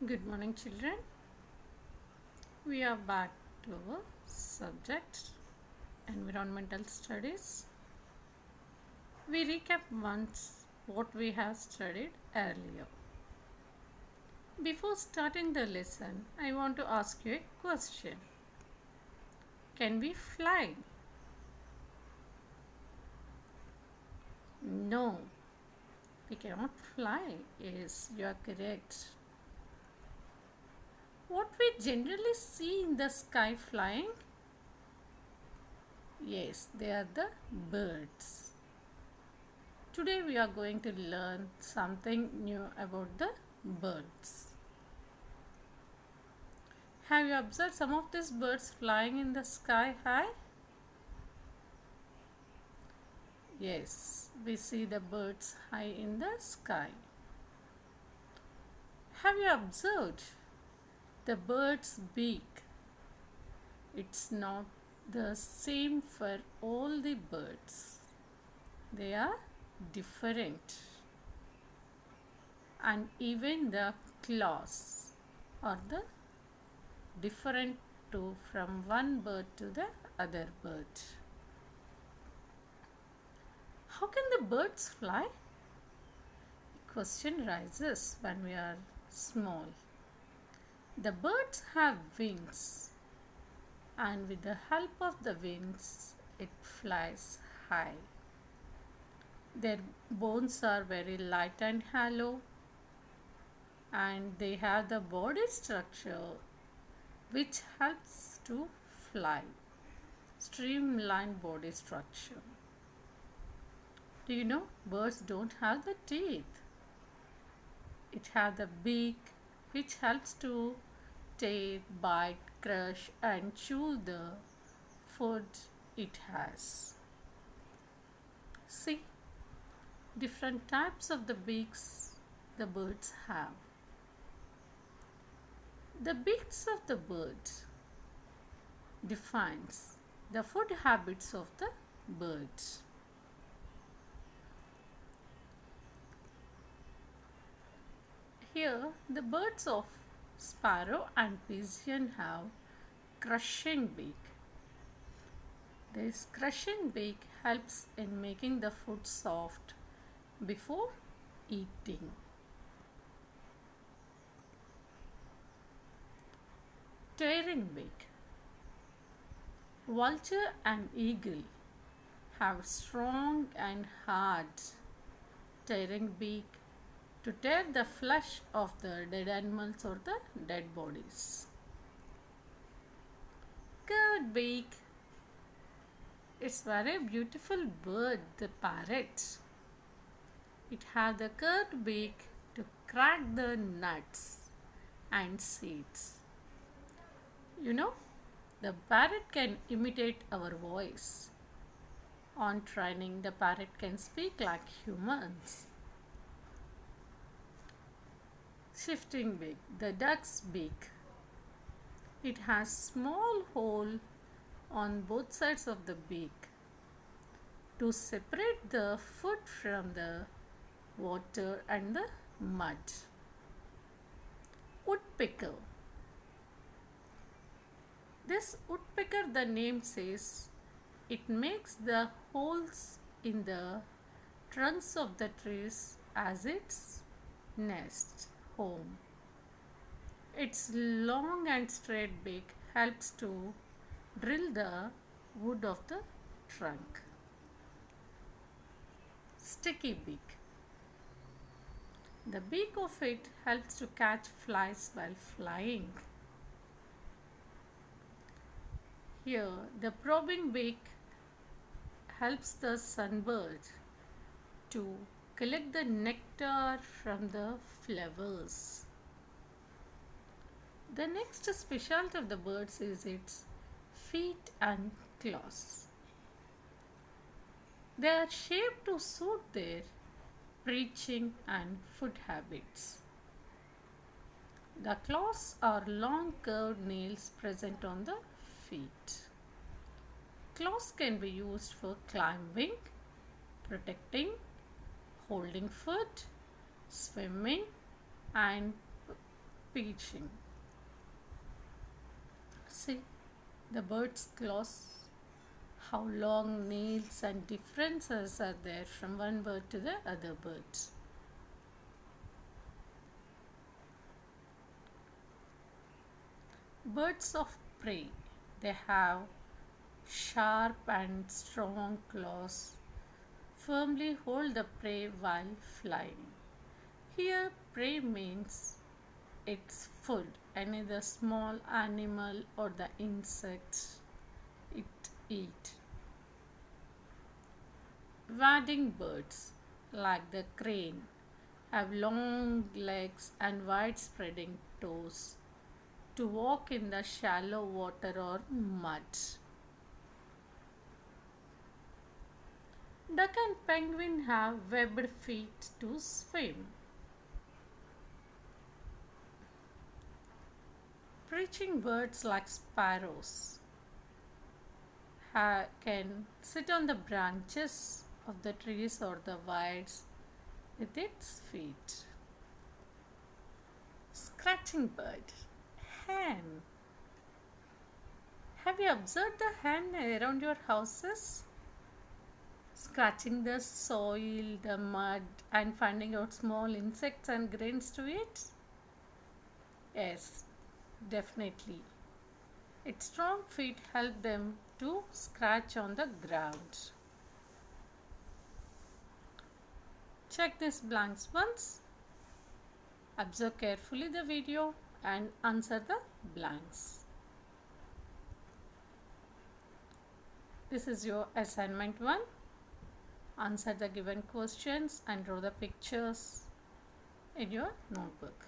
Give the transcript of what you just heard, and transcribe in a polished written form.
Good morning, children. We are back to our subject environmental studies. We recap once what we have studied earlier. Before starting the lesson, I want to ask you a question. Can we fly? No, we cannot fly. Yes, you are correct. What we generally see in the sky flying? Yes, they are the birds. Today we are going to learn something new about the birds. Have you observed some of these birds flying in the sky high? Yes, we see the birds high in the sky. Have you observed the bird's beak? It's not the same for all the birds. They are different. And even the claws are the different too from one bird to the other bird. How can the birds fly? The question rises when we are small. The birds have wings, and with the help of the wings, it flies high. Their bones are very light and hollow, and they have the body structure which helps to fly. Streamlined body structure. Do you know birds don't have the teeth? It has the beak which helps to tear, bite, crush and chew the food it has. See, different types of the beaks the birds have. The beaks of the bird defines the food habits of the birds. Here, the birds of sparrow and pigeon have crushing beak. This crushing beak helps in making the food soft before eating. Tearing beak. Vulture and eagle have strong and hard tearing beak to tear the flesh of the dead animals or the dead bodies. Curved beak. It's very beautiful bird, the parrot. It has the curved beak to crack the nuts and seeds. You know, the parrot can imitate our voice. On training, the parrot can speak like humans. Shifting beak, the duck's beak. It has small hole on both sides of the beak to separate the food from the water and the mud. Woodpecker. This woodpecker, the name says, it makes the holes in the trunks of the trees as its nest home. Its long and straight beak helps to drill the wood of the trunk. Sticky beak. The beak of it helps to catch flies while flying. Here, the probing beak helps the sunbird to collect the nectar from the flowers. The next specialty of the birds is its feet and claws. They are shaped to suit their breaching and food habits. The claws are long curved nails present on the feet. Claws can be used for climbing, protecting, holding food, swimming and Pitching. See the bird's claws, how long nails and differences are there from one bird to the other birds. Birds of prey, they have sharp and strong claws, firmly hold the prey while flying. Here, prey means its food, any the small animal or the insects it eat. Wading birds, like the crane, have long legs and wide spreading toes to walk in the shallow water or mud. Duck and penguin have webbed feet to swim. Perching birds like sparrows can sit on the branches of the trees or the wires with its feet. Scratching bird, hen. Have you observed the hen around your houses? Scratching the soil, the mud, and finding out small insects and grains to eat? Yes, definitely. Its strong feet help them to scratch on the ground. Check these blanks once. Observe carefully the video and answer the blanks. This is your assignment 1. Answer the given questions and draw the pictures in your notebook.